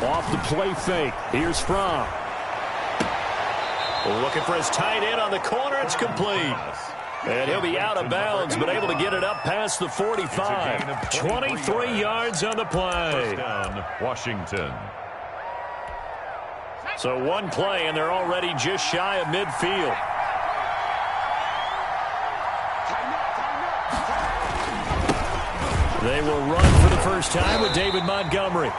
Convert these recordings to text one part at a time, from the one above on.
Off the play fake. Here's Fromm. Looking for his tight end on the corner. It's complete. And he'll be out of bounds, but able to get it up past the 45. 23 yards on the play. Down, Washington. So one play, and they're already just shy of midfield. They will run for the first time with David Montgomery.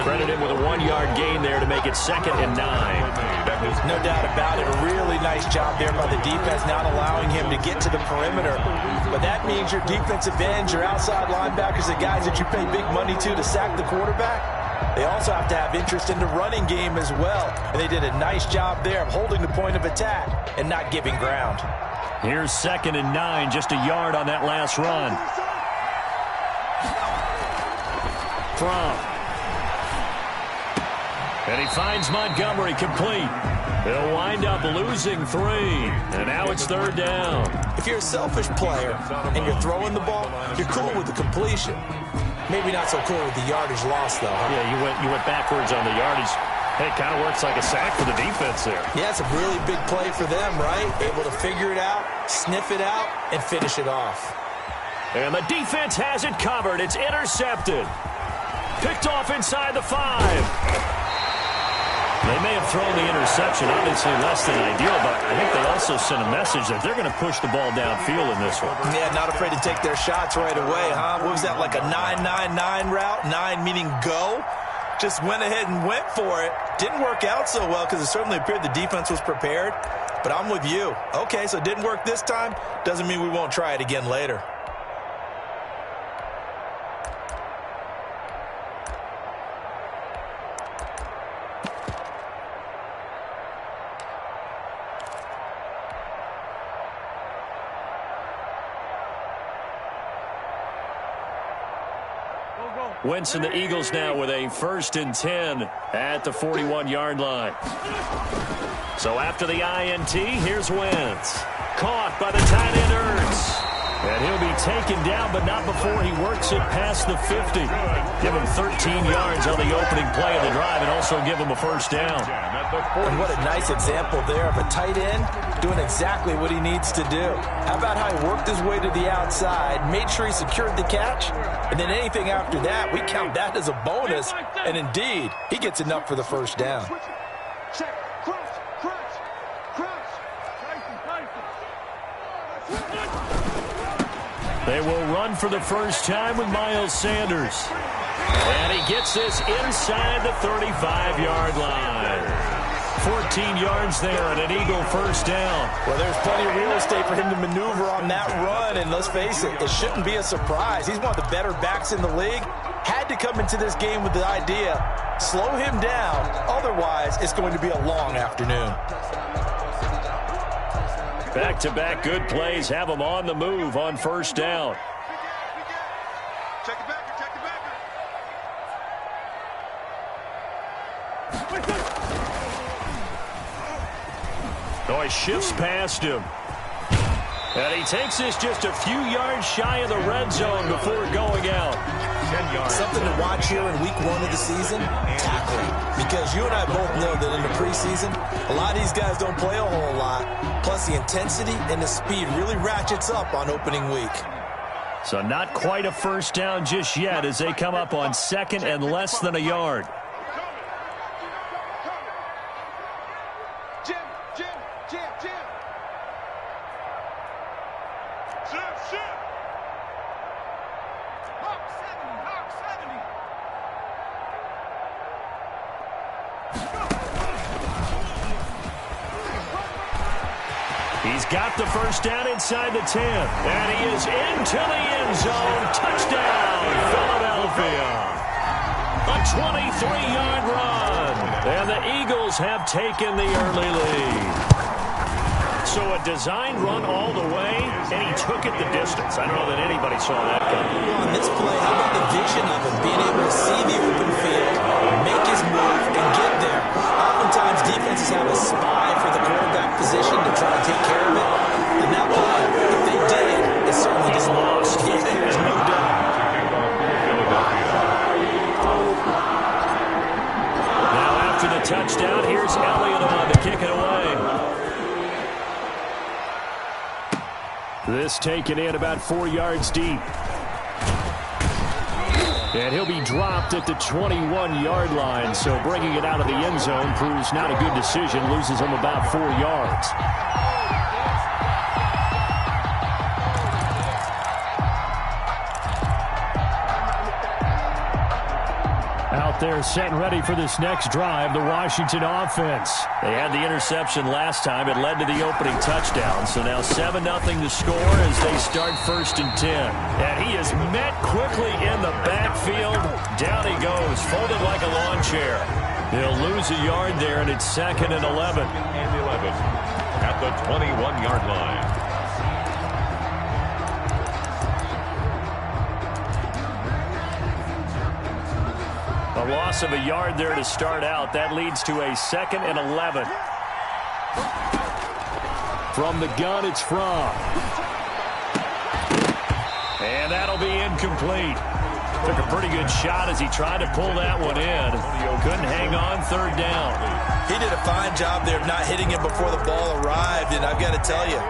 Credit him with a 1-yard gain there to make it 2nd and 9. No doubt about it. A really nice job there by the defense, not allowing him to get to the perimeter. But that means your defensive ends, your outside linebackers, the guys that you pay big money to sack the quarterback, they also have to have interest in the running game as well. And they did a nice job there of holding the point of attack and not giving ground. Here's 2nd and 9, just a yard on that last run. Fromm. And he finds Montgomery complete. They'll wind up losing 3. And now it's 3rd down. If you're a selfish player and you're throwing the ball, you're cool with the completion. Maybe not so cool with the yardage loss, though. Huh? Yeah, you went backwards on the yardage. Hey, it kind of works like a sack for the defense there. Yeah, it's a really big play for them, right? Able to figure it out, sniff it out, and finish it off. And the defense has it covered. It's intercepted. Picked off inside the 5. They may have thrown the interception, obviously less than ideal, but I think they also sent a message that they're going to push the ball downfield in this one. Yeah, not afraid to take their shots right away, huh? What was that, like a 9-9-9 route? 9 meaning go? Just went ahead and went for it. Didn't work out so well because it certainly appeared the defense was prepared, but I'm with you. Okay, so it didn't work this time. Doesn't mean we won't try it again later. Wentz and the Eagles now with a 1st and 10 at the 41-yard line. So after the INT, here's Wentz. Caught by the tight end Ertz. And he'll be taken down, but not before he works it past the 50. Give him 13 yards on the opening play of the drive and also give him a 1st down. And what a nice example there of a tight end doing exactly what he needs to do. How about how he worked his way to the outside, made sure he secured the catch, and then anything after that, we count that as a bonus. And indeed, he gets enough for the 1st down. They will run for the first time with Miles Sanders. And he gets this inside the 35-yard line. 14 yards there and an Eagle 1st down. Well, there's plenty of real estate for him to maneuver on that run, and let's face it, it shouldn't be a surprise. He's one of the better backs in the league. Had to come into this game with the idea, slow him down, otherwise it's going to be a long afternoon. Back-to-back good plays have him on the move on 1st down. Check it back, check it back. Oh, he shifts past him. And he takes this just a few yards shy of the red zone before going out. 10 yards. Something to watch here in week 1 of the season, tackling. Because you and I both know that in the preseason, a lot of these guys don't play a whole lot. Plus the intensity and the speed really ratchets up on opening week. So not quite a 1st down just yet as they come up on 2nd and less than a yard. He's got the 1st down inside the 10. And he is into the end zone. Touchdown, Philadelphia. A 23-yard run. And the Eagles have taken the early lead. So a designed run all the way, and he took it the distance. I don't know that anybody saw that coming. Well, on this play, how about the vision of him being able to see the open field, make his move, and get there? Oftentimes, defenses have a spy for the quarterback position to try to take care of it. And that play, if they did, it certainly didn't lost. Yeah, there's no doubt. touchdown. Here's Elliott on to kick it away. This taken in about 4 yards deep. And he'll be dropped at the 21-yard line. So bringing it out of the end zone proves not a good decision. Loses him about 4 yards. Out there set and ready for this next drive, the Washington offense. They had the interception last time. It led to the opening touchdown. So now 7-0 to score as they start 1st and 10. And he is met quickly in the backfield. Down he goes, folded like a lawn chair. They'll lose a yard there, and it's 2nd and 11. At the 21-yard line. A loss of a yard there to start out. That leads to a 2nd and 11. From the gun, it's Fromm. And that'll be incomplete. Took a pretty good shot as he tried to pull that one in. Couldn't hang on 3rd down. He did a fine job there of not hitting him before the ball arrived, and I've got to tell you,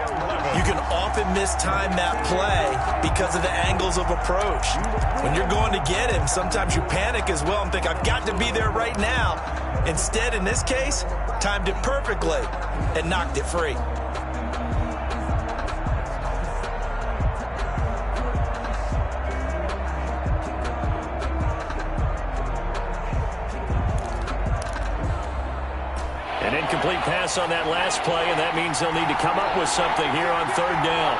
you can often mistime that play because of the angles of approach. When you're going to get him, sometimes you panic as well and think, I've got to be there right now. Instead, in this case, timed it perfectly and knocked it free. An incomplete pass on that last play, and that means they'll need to come up with something here on 3rd down.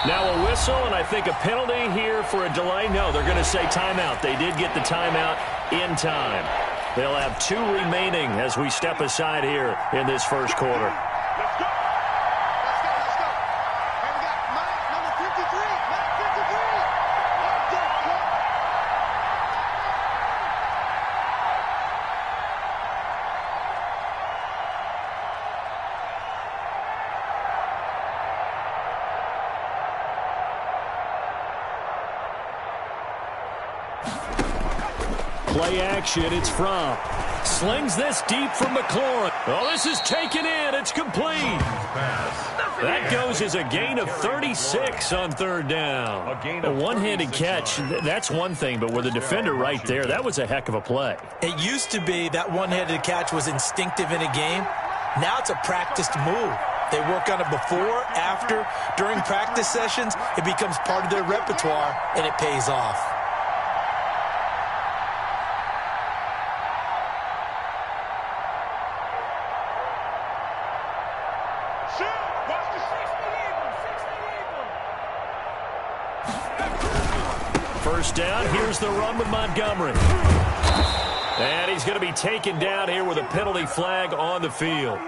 Now a whistle, and I think a penalty here for a delay. No, they're going to say timeout. They did get the timeout in time. They'll have 2 remaining as we step aside here in this 1st quarter. Let's go. Let's go. And we got Mike, number 53. Mike 53. Play action, it's Fromm. Slings this deep from McLaurin. Oh, this is taken in. It's complete. That goes as a gain of 36 on 3rd down. A one-handed catch, that's one thing, but with a defender right there, that was a heck of a play. It used to be that one-handed catch was instinctive in a game. Now it's a practiced move. They work on it before, after, during practice sessions. It becomes part of their repertoire, and it pays off. First down, here's the run with Montgomery. And he's going to be taken down here with a penalty flag on the field.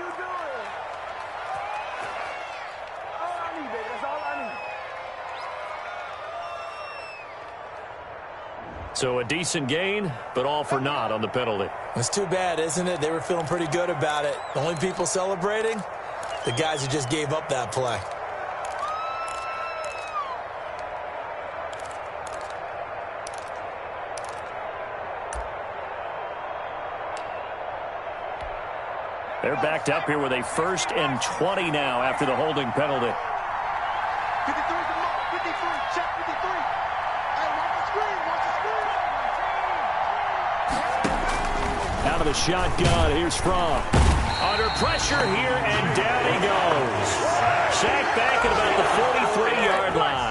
So a decent gain, but all for naught on the penalty. It's too bad, isn't it? They were feeling pretty good about it. The only people celebrating, the guys who just gave up that play. They're backed up here with a 1st and 20 now after the holding penalty. 53 from Mark. 53. Check 53. Hey, watch the screen. Watch the screen. Out of the shotgun, here's Fromm. Under pressure here, and down he goes. Sacked back at about the 43-yard line.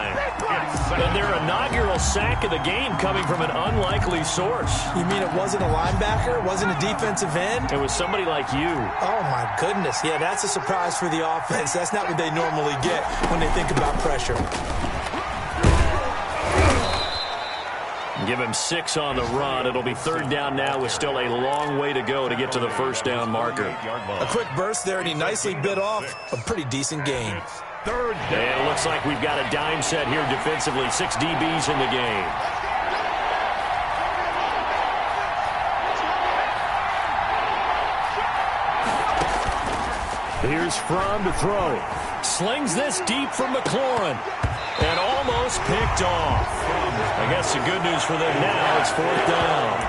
And their inaugural sack of the game coming from an unlikely source. You mean it wasn't a linebacker? It wasn't a defensive end? It was somebody like you. Oh, my goodness. Yeah, that's a surprise for the offense. That's not what they normally get when they think about pressure. Give him 6 on the run. It'll be 3rd down now with still a long way to go to get to the 1st down marker. A quick burst there, and he nicely bit off a pretty decent gain. And it looks like we've got a dime set here defensively. 6 DBs in the game. Here's Fromm to throw. Slings this deep from McLaurin. And almost picked off. I guess the good news for them now, it's 4th down.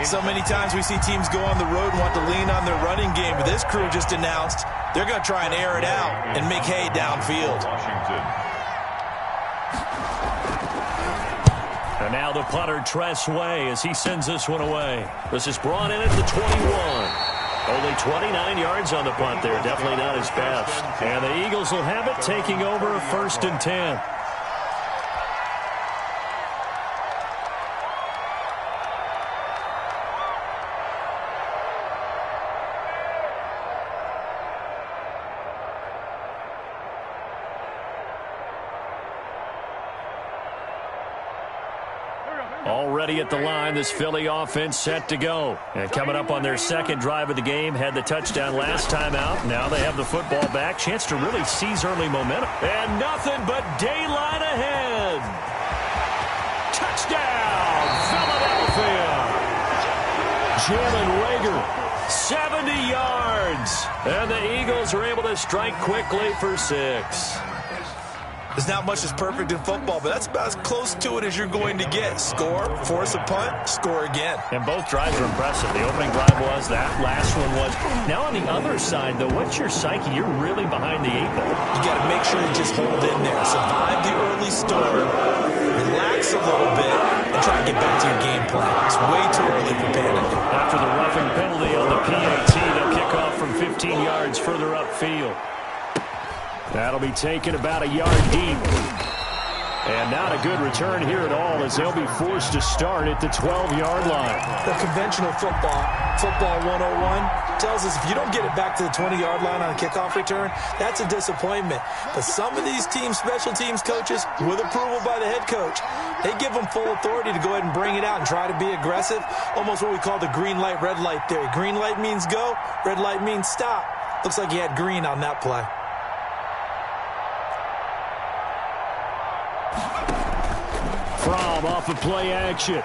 So many times we see teams go on the road and want to lean on their running game, but this crew just announced they're going to try and air it out and make hay downfield. Washington. And now the punter, Tress Way, as he sends this one away. This is brought in at the 21. Only 29 yards on the punt there. Definitely not his best. And the Eagles will have it, taking over 1st and 10. Already at the line, this Philly offense set to go. And coming up on their second drive of the game, had the touchdown last time out. Now they have the football back. Chance to really seize early momentum. And nothing but daylight ahead. Touchdown, Philadelphia. Jalen Reagor, 70 yards. And the Eagles are able to strike quickly for 6. There's not much that's perfect in football, but that's about as close to it as you're going to get. Score, force a punt, score again. And both drives are impressive. The opening drive was, that last one was. Now on the other side, though, what's your psyche? You're really behind the 8 ball. You got to make sure you just hold in there. Survive the early storm, relax a little bit, and try and get back to your game plan. It's way too early for panic. After the roughing penalty on the PAT, they'll kick off from 15 yards further upfield. That'll be taken about a yard deep. And not a good return here at all, as they'll be forced to start at the 12-yard line. The conventional football 101, tells us if you don't get it back to the 20-yard line on a kickoff return, that's a disappointment. But some of these special teams coaches, with approval by the head coach, they give them full authority to go ahead and bring it out and try to be aggressive. Almost what we call the green light, red light theory. Green light means go, red light means stop. Looks like he had green on that play. Fromm off of play action.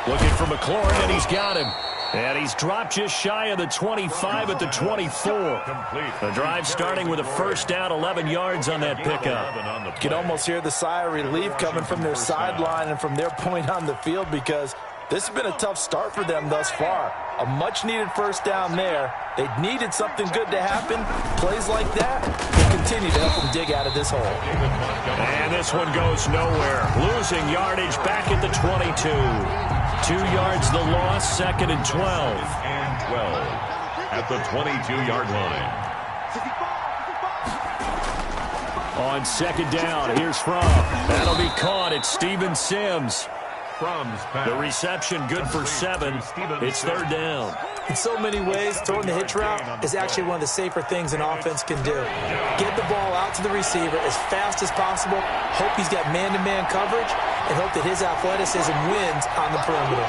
Looking for McLaurin, and he's got him. And he's dropped just shy of the 25 at the 24. The drive starting with a first down, 11 yards on that pickup. You can almost hear the sigh of relief coming from their sideline and from their point on the field, because this has been a tough start for them thus far. A much-needed first down there. They needed something good to happen. Plays like that will continue to help them dig out of this hole. And this one goes nowhere. Losing yardage back at the 22. 2 yards the loss, 2nd and 12. And 12 at the 22-yard line. On 2nd down, here's Fromm. That'll be caught. It's Steven Sims. The reception good for 7. It's 3rd down. In so many ways, throwing the hitch route is actually one of the safer things an offense can do. Get the ball out to the receiver as fast as possible, hope he's got man-to-man coverage, and hope that his athleticism wins on the perimeter.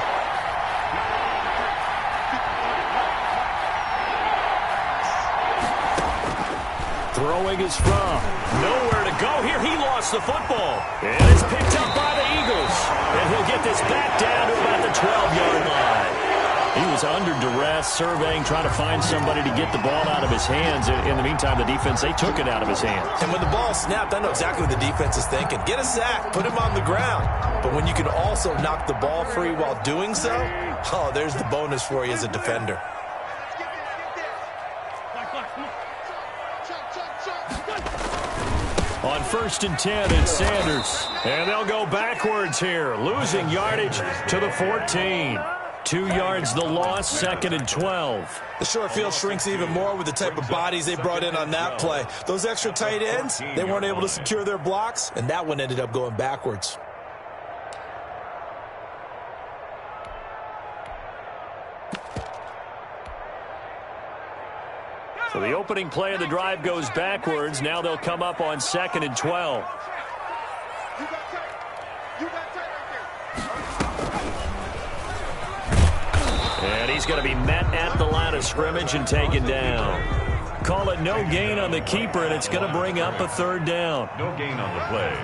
Throwing is Fromm. Nowhere to go here. He lost the football. And it's picked up by the Eagles. And he'll get this back down to about the 12-yard line. He was under duress, surveying, trying to find somebody to get the ball out of his hands. In the meantime, the defense, they took it out of his hands. And when the ball snapped, I know exactly what the defense is thinking. Get a sack, put him on the ground. But when you can also knock the ball free while doing so, oh, there's the bonus for you as a defender. On 1st and 10, it's Sanders. And they'll go backwards here, losing yardage to the 14. 2 yards the loss, 2nd and 12. The short field shrinks even more with the type of bodies they brought in on that play. Those extra tight ends, they weren't able to secure their blocks, and that one ended up going backwards. So the opening play of the drive goes backwards. Now they'll come up on 2nd and 12. And he's going to be met at the line of scrimmage and taken down. Call it no gain on the keeper, and it's going to bring up a 3rd down. No gain on the play.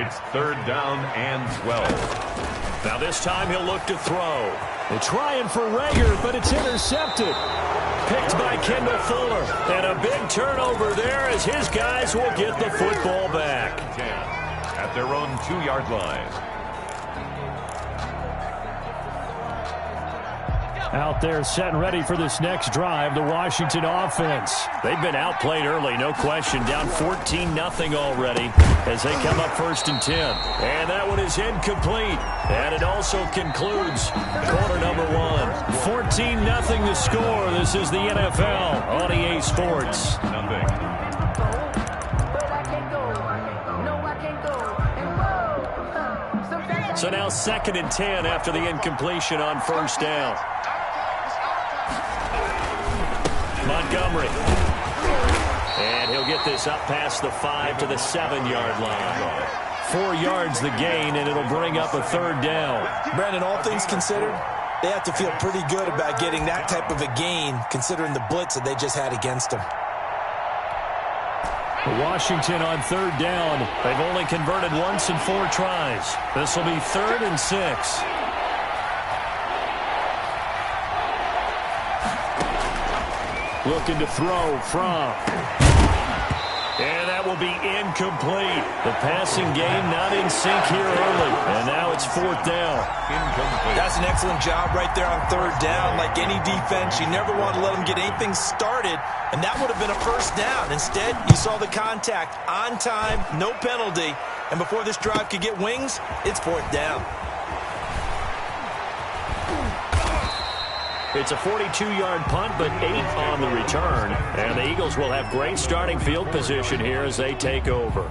It's 3rd down and 12. Now this time he'll look to throw. They're trying for Reagor, but it's intercepted. Picked by Kendall Fuller. And a big turnover there as his guys will get the football back. 10 at their own 2-yard line. Out there set and ready for this next drive, the Washington offense. They've been outplayed early, no question. Down 14-0 already as they come up 1st and 10. And that one is incomplete. And it also concludes quarter number 1. 14-0 the score. This is the NFL on EA Sports. So now 2nd and 10 after the incompletion on 1st down. Montgomery. And he'll get this up past the 5 to the 7-yard line. 4 yards the gain, and it'll bring up a 3rd down. Brandon, all things considered, they have to feel pretty good about getting that type of a gain, considering the blitz that they just had against them. Washington on 3rd down. They've only converted once in 4 tries. This will be 3rd and 6. Looking to throw from. And that will be incomplete. The passing game not in sync here early. And now it's 4th down. Incomplete. That's an excellent job right there on 3rd down. Like any defense, you never want to let them get anything started. And that would have been a 1st down. Instead, you saw the contact on time, no penalty. And before this drive could get wings, it's 4th down. It's a 42-yard punt, but 8 on the return. And the Eagles will have great starting field position here as they take over.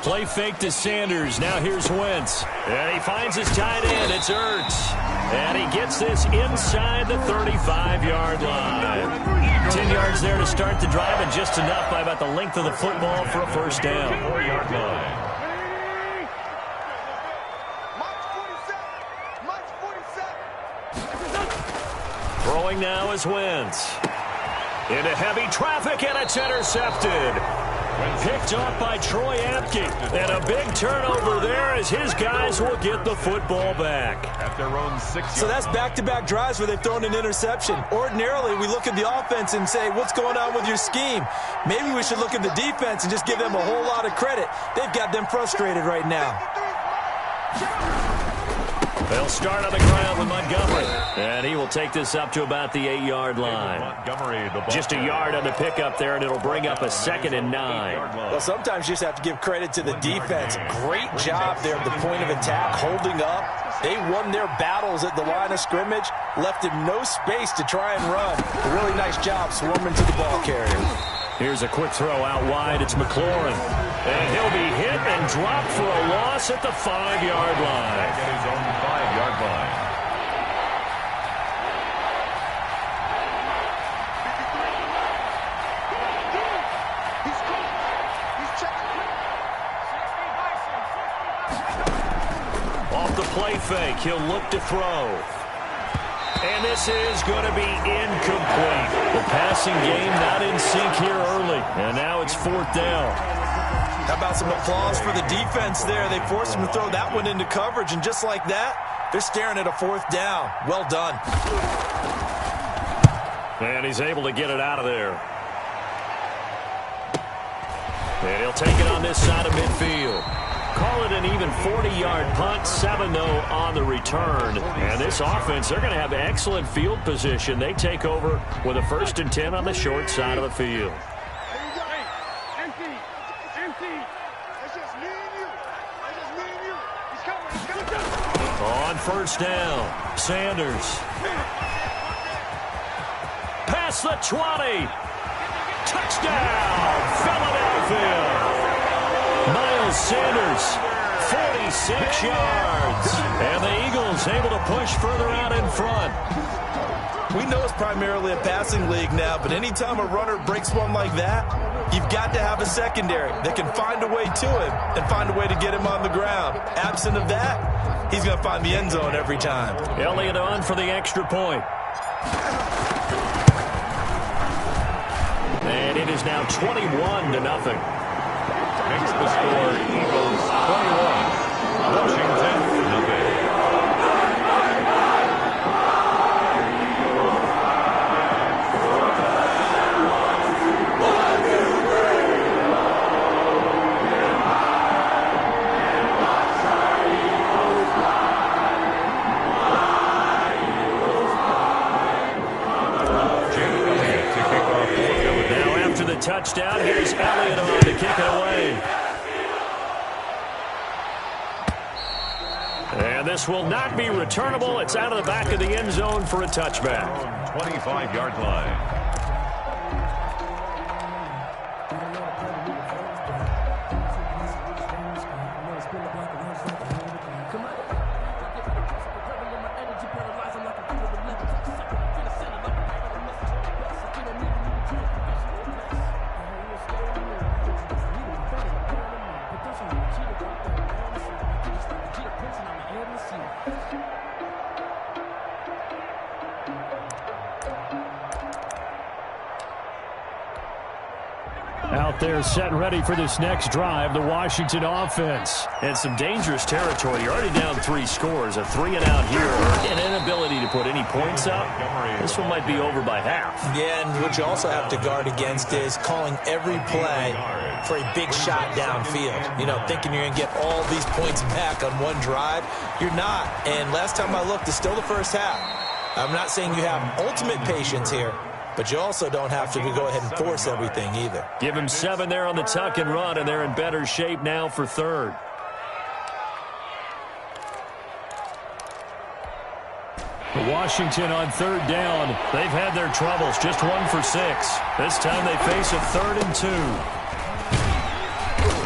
Play fake to Sanders. Now here's Wentz. And he finds his tight end. It's Ertz. And he gets this inside the 35-yard line. 10 yards there to start the drive, and just enough by about the length of the football for a 1st down. 4-yard line. Throwing now is Wentz. Into heavy traffic, and it's intercepted. Picked off by Troy Apke. And a big turnover there as his guys will get the football back. At their own 6. So that's back-to-back drives where they've thrown an interception. Ordinarily, we look at the offense and say, what's going on with your scheme? Maybe we should look at the defense and just give them a whole lot of credit. They've got them frustrated right now. They'll start on the ground with Montgomery. And he will take this up to about the 8-yard line. Montgomery, the ball Just a yard on the pickup there, and it'll bring up a 2nd and 9. Well, sometimes you just have to give credit to the defense. Great job there at the point of attack, holding up. They won their battles at the line of scrimmage, left him no space to try and run. A really nice job swarming to the ball carrier. Here's a quick throw out wide. It's McLaurin. And he'll be hit and dropped for a loss at the 5-yard line. At his own 5-yard line. Off the play fake, he'll look to throw. And this is going to be incomplete. The passing game not in sync here early. And now it's 4th down. How about some applause for the defense there? They forced him to throw that one into coverage, and just like that, they're staring at a 4th down. Well done. And he's able to get it out of there. And he'll take it on this side of midfield. Call it an even 40-yard punt, 7-0 on the return. And this offense, they're going to have excellent field position. They take over with a 1st and 10 on the short side of the field. On 1st down, Sanders. Past the 20. Touchdown, Philadelphia. Miles Sanders, 46 yards. And the Eagles able to push further out in front. We know it's primarily a passing league now, but anytime a runner breaks one like that, you've got to have a secondary that can find a way to him and find a way to get him on the ground. Absent of that, he's going to find the end zone every time. Elliott on for the extra point. And lead is now 21-0. Makes the score Eagles 21, Washington nothing. Touchdown. Here's Elliott on to kick it away. And this will not be returnable. It's out of the back of the end zone for a touchback. 25-yard line. Out there set ready for this next drive, the Washington offense. And some dangerous territory. You're already down 3 scores. A 3-and-out here, or an inability to put any points up. This one might be over by half. Yeah, and what you also have to guard against is calling every play for a big shot downfield. You know, thinking you're going to get all these points back on one drive. You're not. And last time I looked, it's still the first half. I'm not saying you have ultimate patience here, but you also don't have to go ahead and force everything either. Give him 7 there on the tuck and run, and they're in better shape now for third. Washington on third down. They've had their troubles, just 1 for 6. This time they face a 3rd and 2.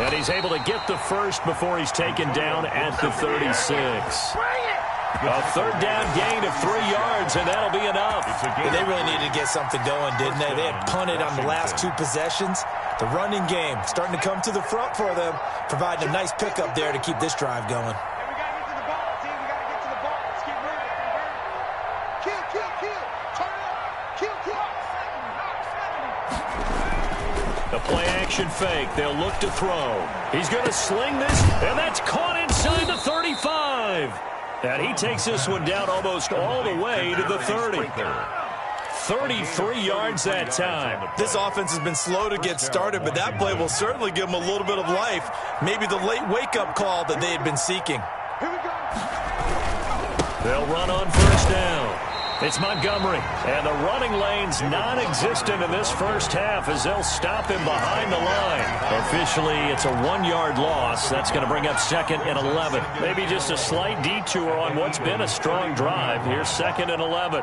And he's able to get the first before he's taken down at the 36. A third down gain of 3 yards, and that'll be enough. They really needed to get something going, didn't they? They had punted on the last 2 possessions. The running game starting to come to the front for them, providing a nice pickup there to keep this drive going. We got to get to the ball, team. We got to get to the ball. Let's keep moving. Kill, kill, kill. Turn it up. Kill, kill. The play action fake. They'll look to throw. He's going to sling this, and that's caught inside the 35. And he takes this one down almost all the way to the 30. 33 yards that time. This offense has been slow to get started, but that play will certainly give them a little bit of life. Maybe the late wake-up call that they had been seeking. Here we go. They'll run on first down. It's Montgomery, and the running lane's non-existent in this first half as they'll stop him behind the line. Officially, it's a 1-yard loss. That's going to bring up 2nd and 11. Maybe just a slight detour on what's been a strong drive. Here's 2nd and 11.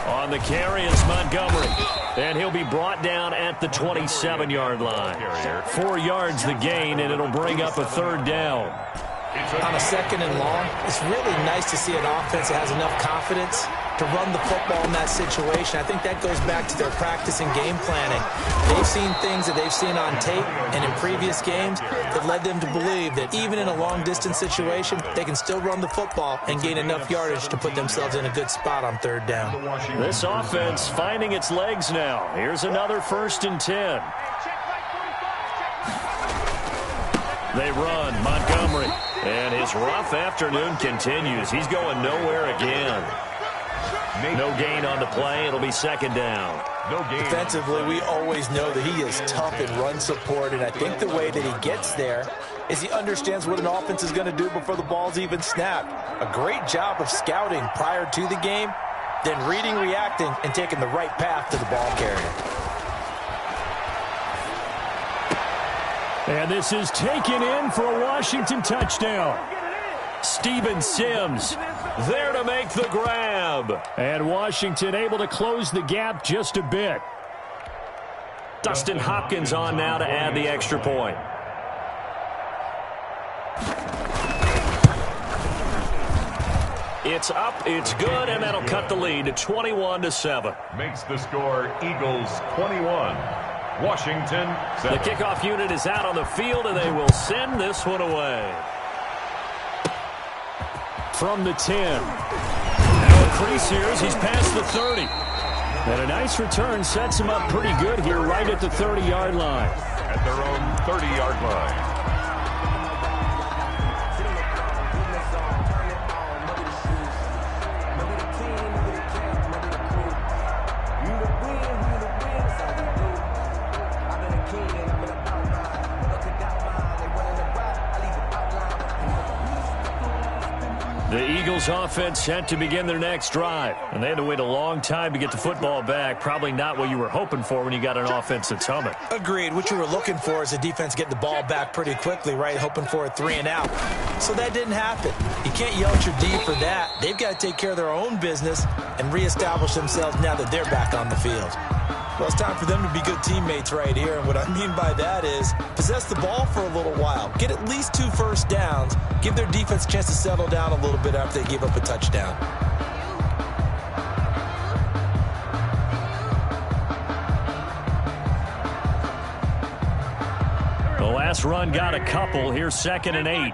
On the carry is Montgomery. And he'll be brought down at the 27-yard line. 4 yards the gain, and it'll bring up a 3rd down. On a 2nd and long, it's really nice to see an offense that has enough confidence to run the football in that situation. I think that goes back to their practice and game planning. They've seen things that they've seen on tape and in previous games that led them to believe that even in a long-distance situation, they can still run the football and gain enough yardage to put themselves in a good spot on 3rd down. This offense finding its legs now. Here's another 1st and 10. They run. Montgomery. And his rough afternoon continues. He's going nowhere again. No gain on the play. It'll be 2nd down. Defensively, we always know that he is tough in run support, and I think the way that he gets there is he understands what an offense is going to do before the ball's even snapped. A great job of scouting prior to the game, then reading, reacting, and taking the right path to the ball carrier. And this is taken in for a Washington touchdown. Steven Sims there to make the grab. And Washington able to close the gap just a bit. Dustin Hopkins on now to add the extra point. It's up, it's good, and that'll cut the lead to 21-7. Makes the score Eagles 21, Washington, 7. The kickoff unit is out on the field, and they will send this one away. From the 10. Now a crease here as he's past the 30. And a nice return sets him up pretty good here right at the 30-yard line. At their own 30-yard line. The Eagles offense set to begin their next drive. And they had to wait a long time to get the football back. Probably not what you were hoping for when you got an offense that's humming. Agreed. What you were looking for is the defense getting the ball back pretty quickly, right? Hoping for a 3 and out. So that didn't happen. You can't yell at your D for that. They've got to take care of their own business and reestablish themselves now that they're back on the field. Well, it's time for them to be good teammates right here. And what I mean by that is possess the ball for a little while. Get at least 2 first downs. Give their defense a chance to settle down a little bit after they give up a touchdown. The last run got a couple. Here's 2nd and 8.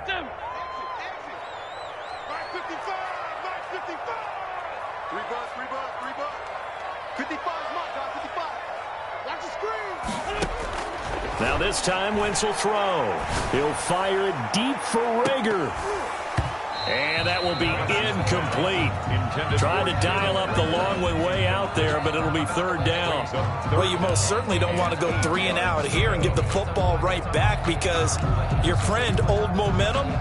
55 is my guy, 55. Watch the screen. Now this time, Wentz will throw. He'll fire it deep for Rager. And that will be incomplete. Trying to dial up the long way out there, but it'll be 3rd down. Well, you most certainly don't want to go 3 and out here and give the football right back because your friend, Old Momentum,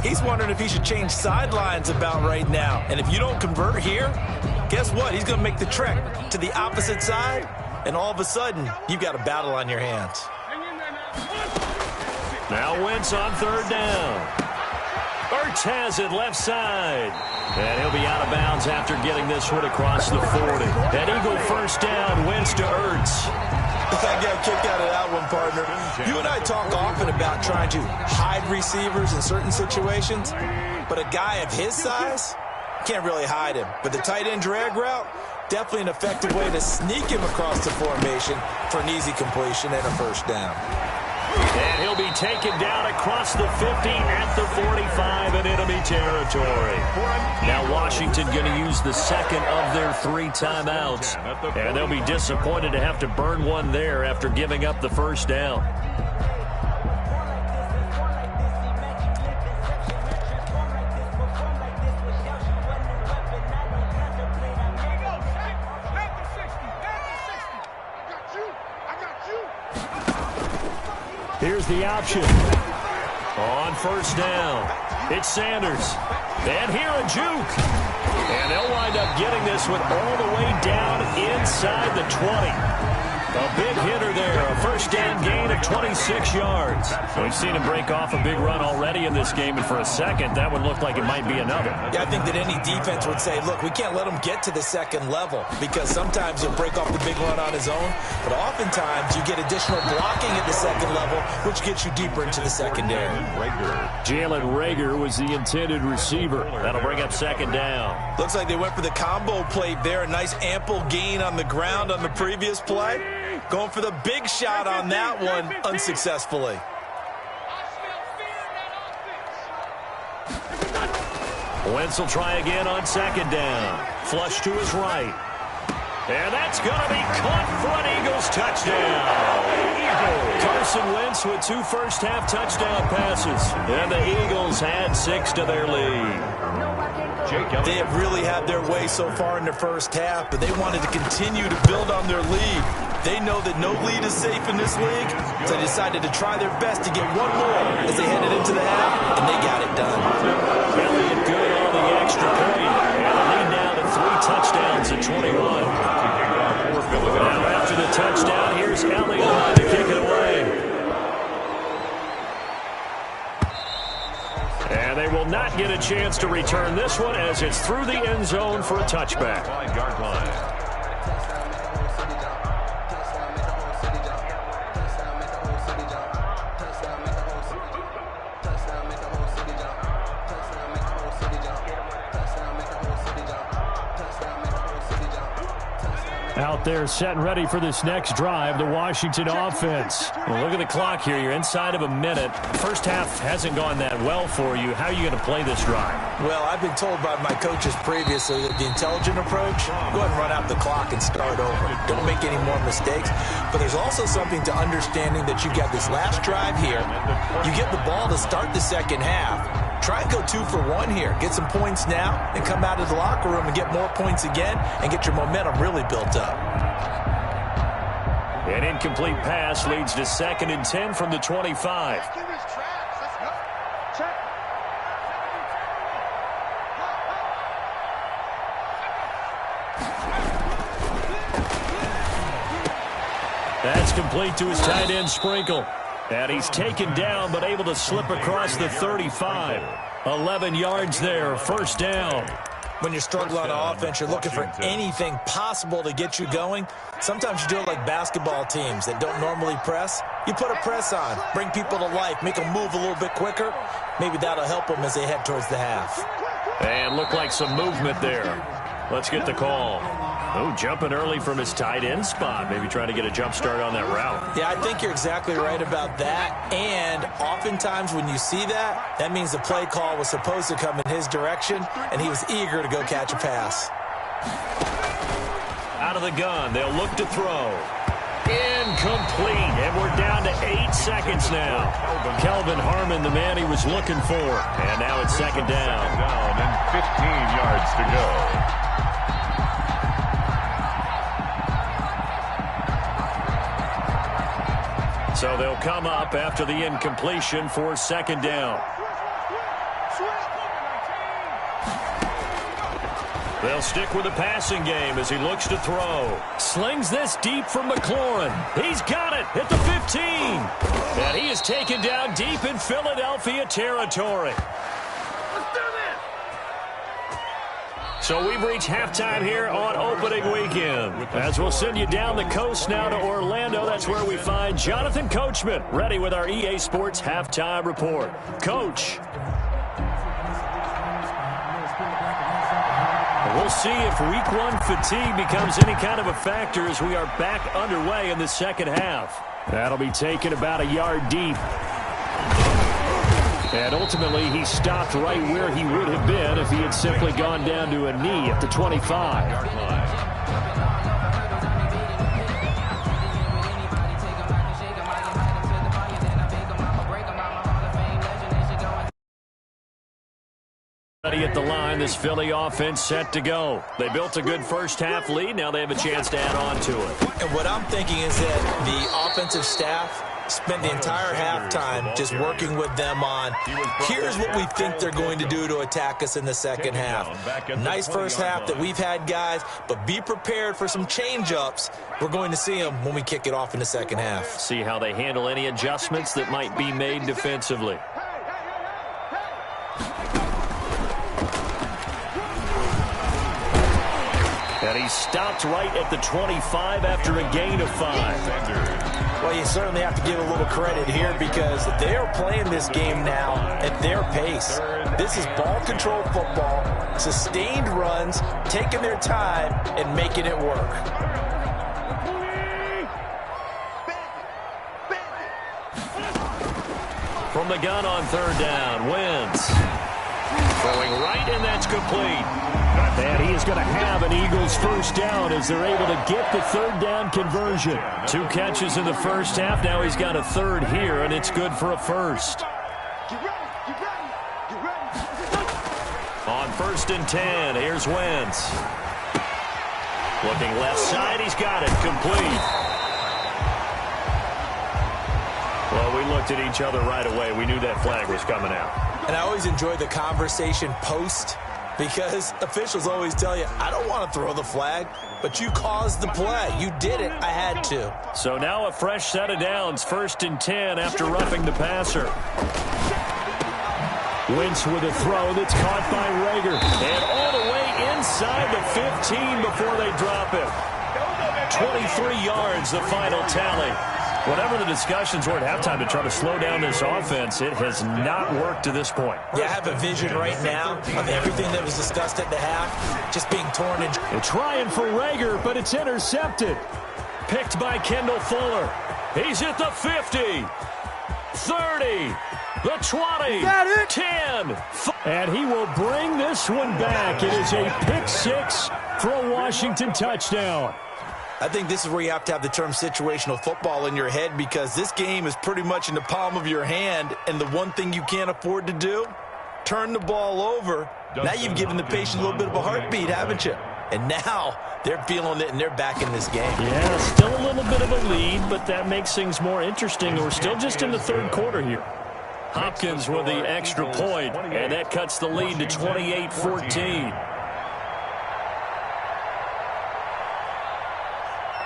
he's wondering if he should change sidelines about right now. And if you don't convert here, guess what? He's going to make the trek to the opposite side, and all of a sudden, you've got a battle on your hands. Now Wentz on 3rd down. Ertz has it left side. And he'll be out of bounds after getting this one across the 40. That Eagle first down, Wentz to Ertz. I got kicked out of that one, partner. You and I talk often about trying to hide receivers in certain situations, but a guy of his size can't really hide him. But the tight end drag route, definitely an effective way to sneak him across the formation for an easy completion and a first down. And he'll be taken down across the 50 at the 45 in enemy territory. Now Washington going to use the 2nd of their 3 timeouts. And they'll be disappointed to have to burn one there after giving up the first down. Here's the option. On first down, it's Sanders. And here a juke. And they'll wind up getting this one all the way down inside the 20. A big hitter there, a first down gain of 26 yards. We've seen him break off a big run already in this game, and for a second, that one looked like it might be another. Yeah, I think that any defense would say, look, we can't let him get to the 2nd level because sometimes he'll break off the big run on his own, but oftentimes you get additional blocking at the 2nd level, which gets you deeper into the secondary. Jalen Rager was the intended receiver. That'll bring up 2nd down. Looks like they went for the combo play there. A nice ample gain on the ground on the previous play. Going for the big shot on that one unsuccessfully. Wentz will try again on 2nd down. Flush to his right. And that's going to be caught for an Eagles touchdown. Carson Wentz with 2 first-half touchdown passes. And the Eagles add 6 to their lead. They have really had their way so far in the first half, but they wanted to continue to build on their lead. They know that no lead is safe in this league, so they decided to try their best to get one more as they headed into the half, and they got it done. Elliott good on the extra point, and the lead now to 3 touchdowns at 21. Now after the touchdown, here's Elliott to kick it away. And they will not get a chance to return this one as it's through the end zone for a touchback. 5-yard line. out there setting ready for this next drive, the Washington offense. Well, look at the clock here. You're inside of a minute. First half hasn't gone that well for you. How are you going to play this drive? Well, I've been told by my coaches previously that the intelligent approach, go ahead and run out the clock and start over. Don't make any more mistakes. But there's also something to understanding that you got this last drive here. You get the ball to start the second half. Try and go 2 for 1 here. Get some points now and come out of the locker room and get more points again and get your momentum really built up. An incomplete pass leads to 2nd and 10 from the 25. That's complete to his tight end, Sprinkle. And he's taken down but able to slip across the 35. 11 yards there, first down. When you're struggling on offense, you're looking for anything possible to get you going. Sometimes you do it like basketball teams that don't normally press. You put a press on, bring people to life, make them move a little bit quicker. Maybe that'll help them as they head towards the half. And looked like some movement there. Let's get the call. Oh, jumping early from his tight end spot. Maybe trying to get a jump start on that route. Yeah, I think you're exactly right about that. And oftentimes when you see that, that means the play call was supposed to come in his direction, and he was eager to go catch a pass. Out of the gun, they'll look to throw. Incomplete, and we're down to 8 seconds now. Kelvin Harmon, the man he was looking for. And now it's 2nd down. And 15 yards to go. So they'll come up after the incompletion for 2nd down. They'll stick with the passing game as he looks to throw. Slings this deep from McLaurin. He's got it at the 15. And he is taken down deep in Philadelphia territory. So we've reached halftime here on opening weekend. As we'll send you down the coast now to Orlando, that's where we find Jonathan Coachman, ready with our EA Sports halftime report. Coach. We'll see if week 1 fatigue becomes any kind of a factor as we are back underway in the second half. That'll be taken about a yard deep. And ultimately, he stopped right where he would have been if he had simply gone down to a knee at the 25. Ready at the line, this Philly offense set to go. They built a good first half lead. Now they have a chance to add on to it. And what I'm thinking is that the offensive staff spent the entire halftime just working with them on, here's what we think they're going to do to attack us in the second half. Nice first half that we've had, guys, but be prepared for some change-ups. We're going to see them when we kick it off in the second half. See how they handle any adjustments that might be made defensively. And he stopped right at the 25 after a gain of 5. Well, you certainly have to give a little credit here because they're playing this game now at their pace. This is ball control football, sustained runs, taking their time and making it work. From the gun on 3rd down, Wentz. Throwing right, and that's complete. And he is going to have an Eagles first down as they're able to get the 3rd down conversion. 2 catches in the first half. Now he's got a 3rd here, and it's good for a first. On 1st and 10, here's Wentz. Looking left side, he's got it, complete. Well, we looked at each other right away. We knew that flag was coming out. And I always enjoy the conversation post because officials always tell you, I don't want to throw the flag, but you caused the play. You did it. I had to. So now a fresh set of downs, 1st and 10 after roughing the passer. Wentz with a throw that's caught by Rager. And all the way inside the 15 before they drop it. 23 yards, the final tally. Whatever the discussions were at halftime to try to slow down this offense, it has not worked to this point. Yeah, I have a vision right now of everything that was discussed at the half just being torn and They're trying for Rager, but it's intercepted. Picked by Kendall Fuller. He's at the 50, 30, the 20, 10. And he will bring this one back. It is a pick six for a Washington touchdown. I think this is where you have to have the term situational football in your head, because this game is pretty much in the palm of your hand, and the one thing you can't afford to do, turn the ball over. Now you've given the patient a little bit of a heartbeat, haven't you? And now they're feeling it, and they're back in this game. Yeah, still a little bit of a lead, but that makes things more interesting. We're still just in the third quarter here. Hopkins with the extra point, and that cuts the lead to 28-14.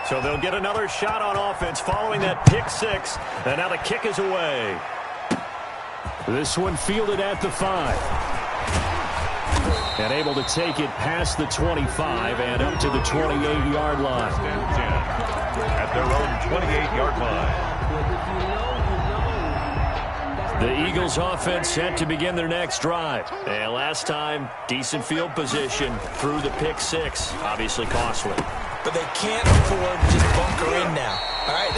So they'll get another shot on offense following that pick six, and now the kick is away. This one fielded at the 5. And able to take it past the 25 and up to the 28-yard line. At their own 28-yard line. The Eagles offense set to begin their next drive. And last time, decent field position through the pick six. Obviously costly. But they can't afford to just bunker in now. All right,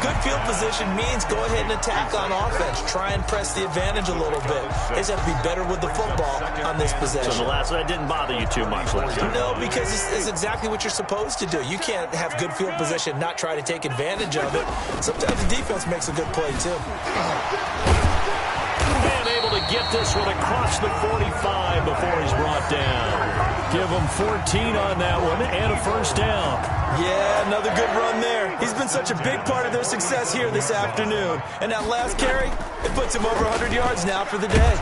good field position means go ahead and attack on offense. Try and press the advantage a little bit. They just have to be better with the football on this possession. So the last that didn't bother you too much last time? No, because it's exactly what you're supposed to do. You can't have good field position, not try to take advantage of it. Sometimes the defense makes a good play, too. And able to get this one across the 45 before he's brought down. Give him 14 on that one and a first down. Yeah, another good run there. He's been such a big part of their success here this afternoon. And that last carry, it puts him over 100 yards now for the day.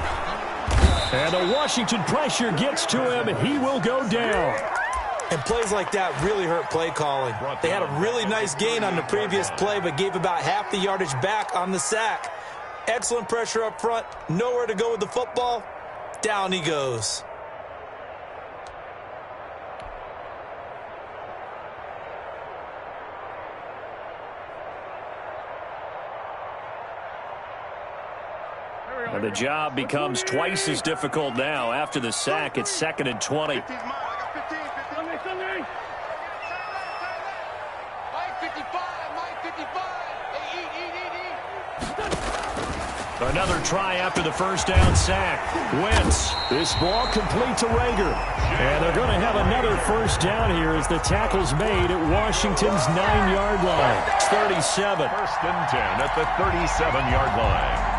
And the Washington pressure gets to him. He will go down. And plays like that really hurt play calling. They had a really nice gain on the previous play, but gave about half the yardage back on the sack. Excellent pressure up front. Nowhere to go with the football. Down he goes. And the job becomes twice as difficult now. After the sack, it's 2nd and 20. Another try after the first down sack. Wentz. This ball complete to Rager. And they're going to have another first down here as the tackle's made at Washington's 9-yard line. It's 37. 1st and 10 at the 37-yard line.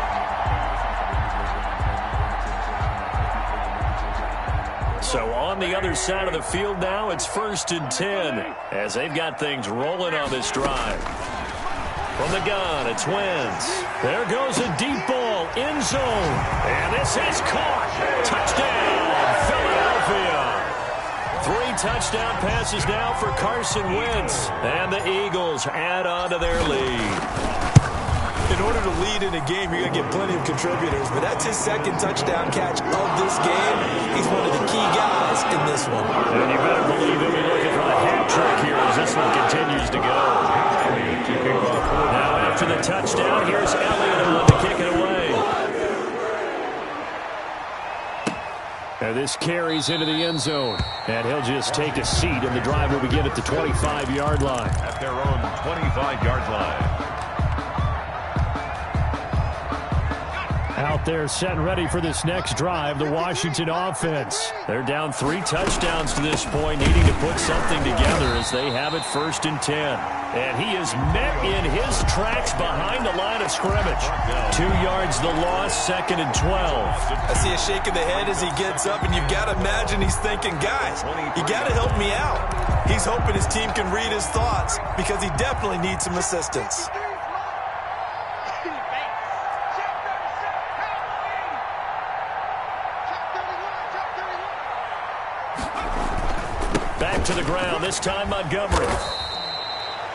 So on the other side of the field now, it's 1st and 10 as they've got things rolling on this drive. From the gun, it's Wentz. There goes a deep ball, end zone. And this is caught. Touchdown, Philadelphia. 3 touchdown passes now for Carson Wentz. And the Eagles add on to their lead. In order to lead in a game, you're going to get plenty of contributors, but that's his 2nd touchdown catch of this game. He's one of the key guys in this one. And you better believe he'll be looking for a hat trick here as this one continues to go. Now after the touchdown, here's Elliott who will kick it away. And this carries into the end zone. And he'll just take a seat, and the drive will begin at the 25-yard line. At their own 25-yard line. Out there set and ready for this next drive, the Washington offense. They're down 3 touchdowns to this point, needing to put something together as they have it 1st and 10. And he is met in his tracks behind the line of scrimmage. 2 yards the loss, 2nd and 12. I see a shake of the head as he gets up, and you've got to imagine he's thinking, guys, you got to help me out. He's hoping his team can read his thoughts because he definitely needs some assistance. Back to the ground, this time Montgomery.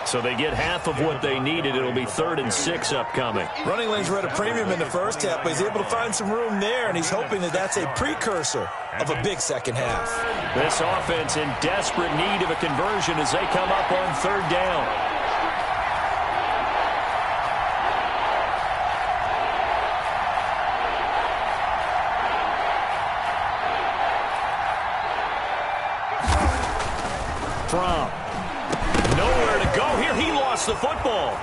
So they get half of what they needed. It'll be 3rd and 6 upcoming. Running lanes were at a premium in the first half, but he's able to find some room there, and he's hoping that that's a precursor of a big second half. This offense in desperate need of a conversion as they come up on 3rd down. From. Nowhere to go here. He lost the football.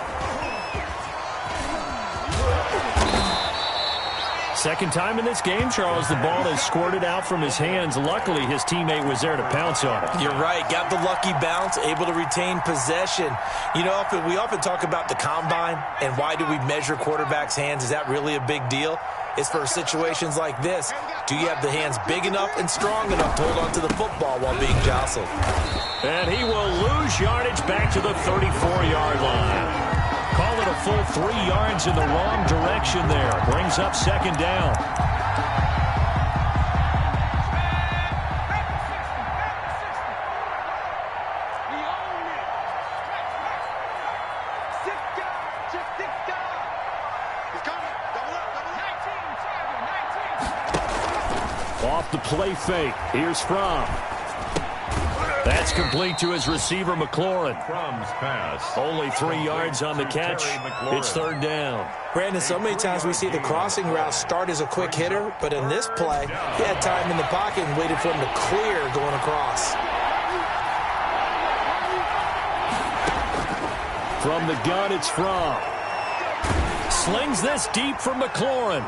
Second time in this game, Charles, the ball has squirted out from his hands. Luckily, his teammate was there to pounce on it. You're right. Got the lucky bounce, able to retain possession. You know, we often talk about the combine and why do we measure quarterbacks' hands. Is that really a big deal? It's for situations like this. Do you have the hands big enough and strong enough to hold on to the football while being jostled? And he will lose yardage back to the 34-yard line. Call it a full 3 yards in the wrong direction there. Brings up second down. Off the play fake. Here's From. That's complete to his receiver, McLaurin. From's pass. Only 3 yards on the catch. It's third down. Brandon, so many times we see the crossing route start as a quick hitter, but in this play, he had time in the pocket and waited for him to clear going across. From the gun, it's From. Slings this deep for McLaurin.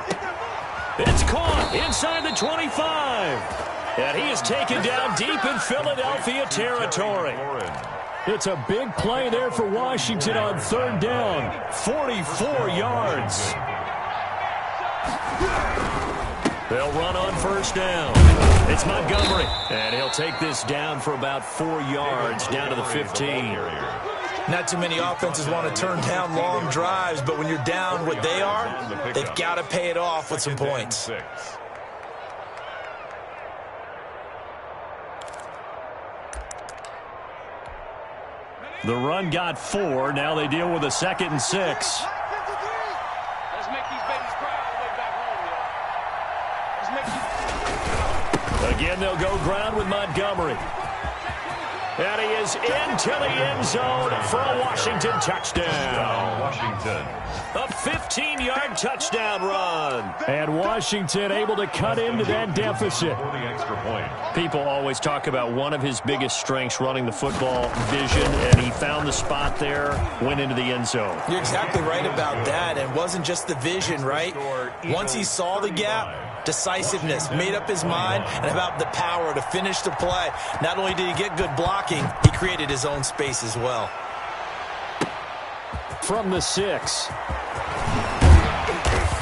It's caught inside the 25. And he is taken down deep in Philadelphia territory. It's a big play there for Washington on third down. 44 yards. They'll run on first down. It's Montgomery. And he'll take this down for about 4 yards, down to the 15. Not too many offenses want to turn down long drives, but when you're down what they are, they've got to pay it off with some points. The run got 4. Now they deal with a 2nd and 6. Let's make these babies cry all the way back home, yo. Again, they'll go ground with Montgomery. And he is into the end zone for a Washington touchdown. Washington. A 15-yard touchdown run. And Washington able to cut into that deficit. For the extra point. People always talk about one of his biggest strengths, running the football, vision, and he found the spot there, went into the end zone. You're exactly right about that, and it wasn't just the vision, right? Once he saw the gap, decisiveness, made up his mind, and about the power to finish the play. Not only did he get good blocking, he created his own space as well. From the 6.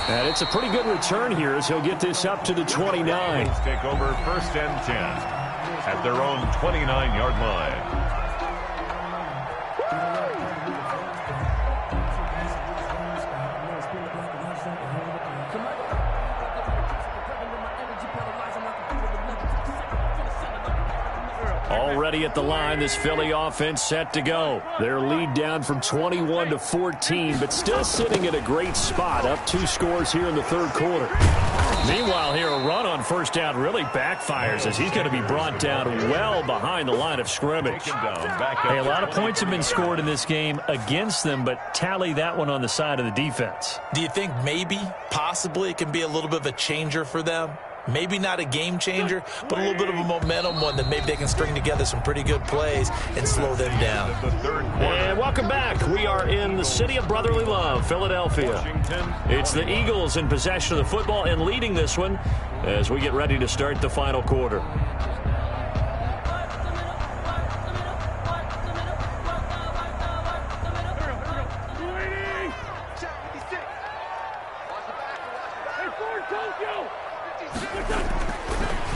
And it's a pretty good return here as he'll get this up to the 29. Take over first and 10 at their own 29-yard line. Already at the line, this Philly offense set to go. Their lead down from 21 to 14, but still sitting at a great spot, up 2 scores here in the third quarter. Meanwhile, here a run on first down really backfires as he's going to be brought down well behind the line of scrimmage. Hey, a lot of points have been scored in this game against them, but tally that one on the side of the defense. Do you think maybe, possibly, it can be a little bit of a changer for them? Maybe not a game changer, but a little bit of a momentum one that maybe they can string together some pretty good plays and slow them down. And welcome back. We are in the city of brotherly love, Philadelphia. It's the Eagles in possession of the football and leading this one as we get ready to start the final quarter.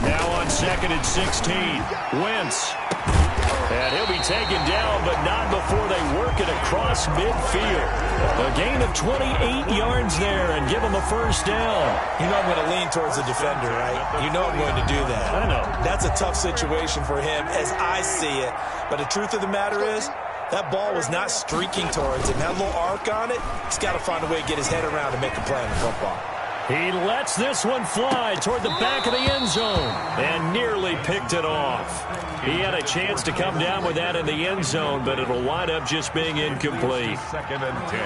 Now on 2nd and 16, Wentz. And he'll be taken down, but not before they work it across midfield. A gain of 28 yards there and give him a first down. You know I'm going to lean towards the defender, right? You know I'm going to do that. I know. That's a tough situation for him as I see it. But the truth of the matter is, that ball was not streaking towards him. That little arc on it, he's got to find a way to get his head around and make a play on the football. He lets this one fly toward the back of the end zone and nearly picked it off. He had a chance to come down with that in the end zone, but it'll wind up just being incomplete. 2nd and 10.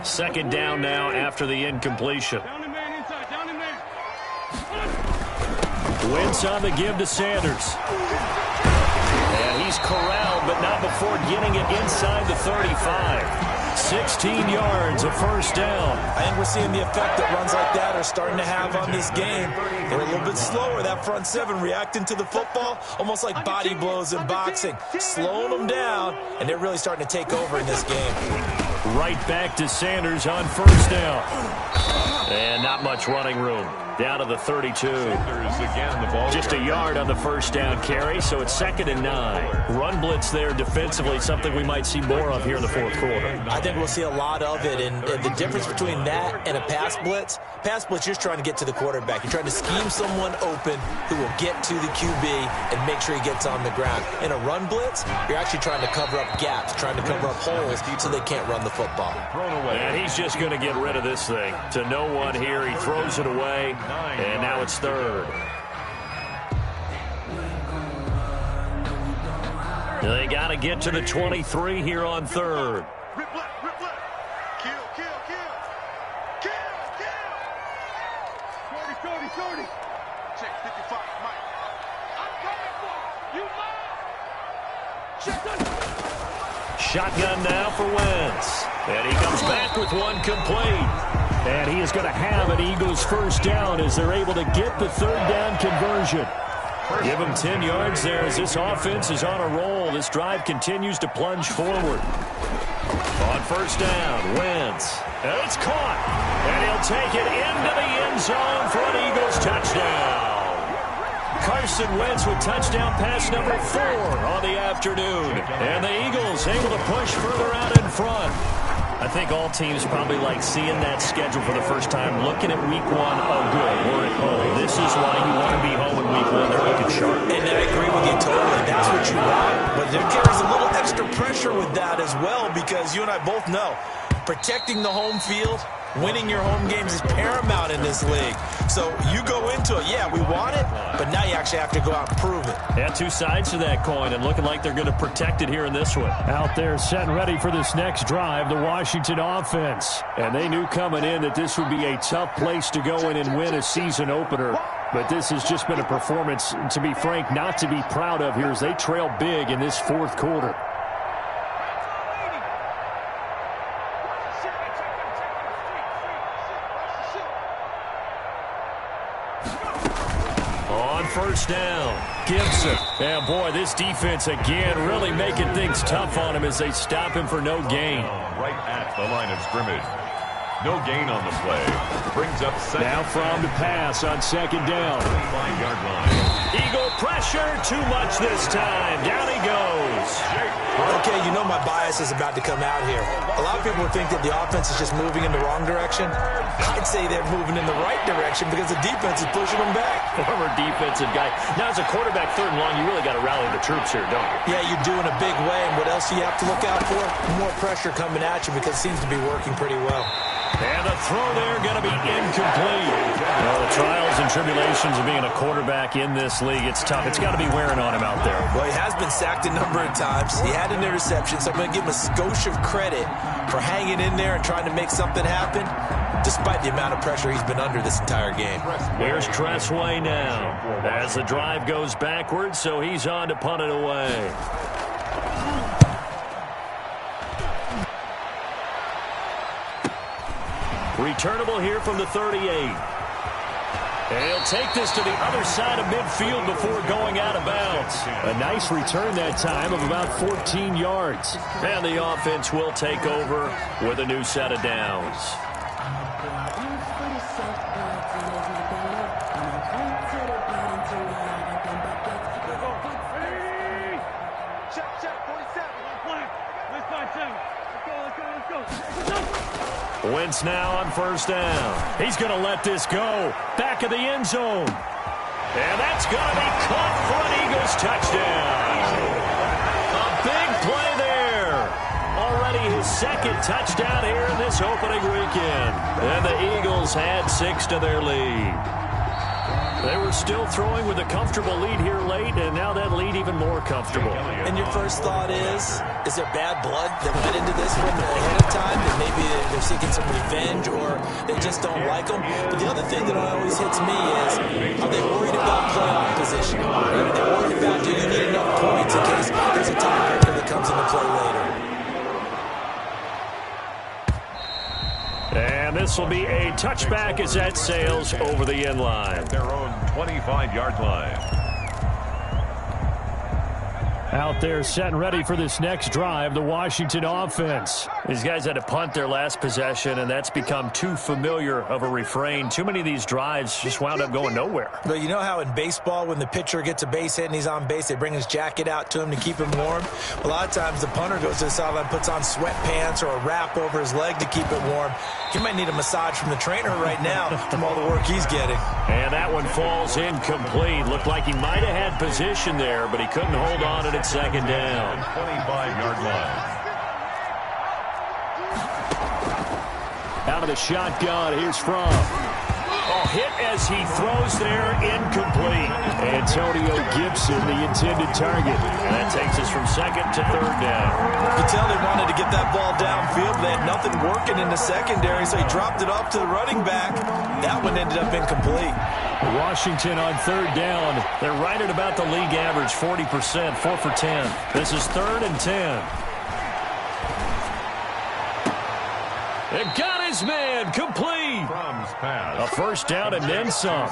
Second down now after the incompletion. Wentz on the give to Sanders. And he's corralled, but not before getting it inside the 35. 16 yards, a first down. I think we're seeing the effect that runs like that are starting to have on this game. They're a little bit slower, that front seven, reacting to the football, almost like body blows in boxing, slowing them down, and they're really starting to take over in this game. Right back to Sanders on first down. And not much running room. Down to the 32. Just a yard on the first down carry, so it's 2nd and 9. Run blitz there defensively, something we might see more of here in the fourth quarter. I think we'll see a lot of it, and the difference between that and a pass blitz, you're just trying to get to the quarterback. You're trying to scheme someone open who will get to the QB and make sure he gets on the ground. In a run blitz, you're actually trying to cover up gaps, trying to cover up holes so they can't run the football. And he's just going to get rid of this thing. To no one here, he throws it away, and now it's 3rd. They got to get to the 23 here on 3rd. Rip left, rip left. Kill. 40. Check 55, Mike. I'm coming for you, Mike. Check. Shotgun now for Wentz. And he comes back with one complete. And he is going to have an Eagles first down as they're able to get the 3rd down conversion. Give him 10 yards there as this offense is on a roll. This drive continues to plunge forward. On first down, Wentz. And it's caught. And he'll take it into the end zone for an Eagles touchdown. Carson Wentz with touchdown pass number 4 on the afternoon. And the Eagles able to push further out in front. I think all teams probably like seeing that schedule for the first time, looking at week 1, oh good, we're at home. This is why you want to be home in week 1. They're looking sharp. And I agree with you totally. That's what you want. But there carries a little extra pressure with that as well, because you and I both know protecting the home field, winning your home games is paramount in this league. So you go into it, yeah, we want it, but now you actually have to go out and prove it. Yeah, 2 sides to that coin, and looking like they're going to protect it here in this one. Out there set and ready for this next drive, the Washington offense. And they knew coming in that this would be a tough place to go in and win a season opener. But this has just been a performance, to be frank, not to be proud of here as they trail big in this 4th quarter. First down, Gibson. And boy, this defense again really making things tough on him as they stop him for no gain. Right at the line of scrimmage. No gain on the play. Brings up 2nd. Now from to pass on 2nd down. 5-yard line. Eagle pressure, too much this time. Down he goes. Okay, you know my bias is about to come out here. A lot of people think that the offense is just moving in the wrong direction. I'd say they're moving in the right direction because the defense is pushing them back. Former defensive guy. Now, as a quarterback 3rd and long, you really got to rally the troops here, don't you? Yeah, you do in a big way. And what else do you have to look out for? More pressure coming at you because it seems to be working pretty well. And the throw there going to be incomplete. Well, the trials and tribulations of being a quarterback in this league, it's tough. It's got to be wearing on him out there. Well, he has been sacked a number of times. He had an interception, so I'm going to give him a skosh of credit for hanging in there and trying to make something happen, despite the amount of pressure he's been under this entire game. Here's Tressway now as the drive goes backwards, so he's on to punt it away. Returnable here from the 38. And he'll take this to the other side of midfield before going out of bounds. A nice return that time of about 14 yards. And the offense will take over with a new set of downs. Wentz now on first down. He's going to let this go. Back of the end zone. And that's going to be caught for an Eagles touchdown. A big play there. Already his 2nd touchdown here in this opening weekend. And the Eagles add 6 to their lead. They were still throwing with a comfortable lead here late, and now that lead even more comfortable. And your first thought is there bad blood that went into this one ahead of time, that maybe they're seeking some revenge or they just don't like them? But the other thing that always hits me is, are they worried about playoff position? Are they worried about, do you need enough points in case there's a tiebreaker that comes into play later? And this will be a touchback as that sails over the end line. At their own 25-yard line. Out there set and ready for this next drive, the Washington offense. These guys had to punt their last possession, and that's become too familiar of a refrain. Too many of these drives just wound up going nowhere. But you know how in baseball, when the pitcher gets a base hit and he's on base, they bring his jacket out to him to keep him warm? A lot of times the punter goes to the sideline, puts on sweatpants or a wrap over his leg to keep it warm. He might need a massage from the trainer right now from all the work he's getting. And that one falls incomplete. Looked like he might have had position there, but he couldn't hold on to it. Second down. 25-yard line. Out of the shotgun, here's Fromm. Oh, hit as he throws there, incomplete. Antonio Gibson, the intended target. And that takes us from second to third down. You can tell they wanted to get that ball downfield. They had nothing working in the secondary, so he dropped it off to the running back. That one ended up incomplete. Washington on third down. They're right at about the league average, 40%, 4 for 10. This is 3rd and 10. They've got his man complete. A first down and then some.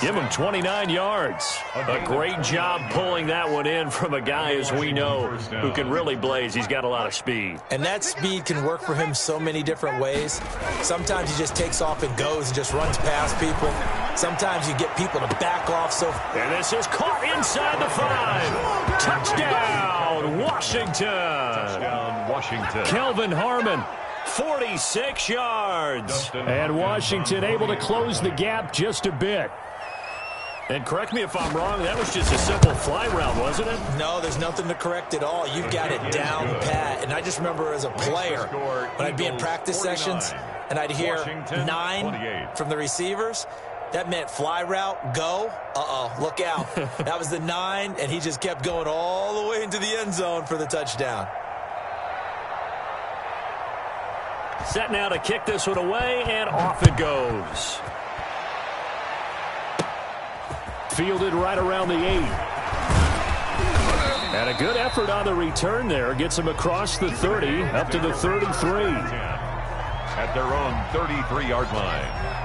Give him 29 yards. A great job pulling that one in from a guy, as we know, who can really blaze. He's got a lot of speed. And that speed can work for him so many different ways. Sometimes he just takes off and goes and just runs past people. Sometimes you get people to back off. And this is caught inside the 5. Touchdown, Washington. Touchdown, Washington. Kelvin Harmon. 46 yards. And Washington able to close the gap just a bit. And correct me if I'm wrong, that was just a simple fly route, wasn't it? No, there's nothing to correct at all. You've got it down pat. And I just remember as a player, when I'd be in practice sessions, and I'd hear 9 from the receivers, that meant fly route, go. Look out. That was the 9, and he just kept going all the way into the end zone for the touchdown. Set now to kick this one away, and off it goes. Fielded right around the 8. And a good effort on the return there. Gets him across the 30, up to the 33. At their own 33-yard line.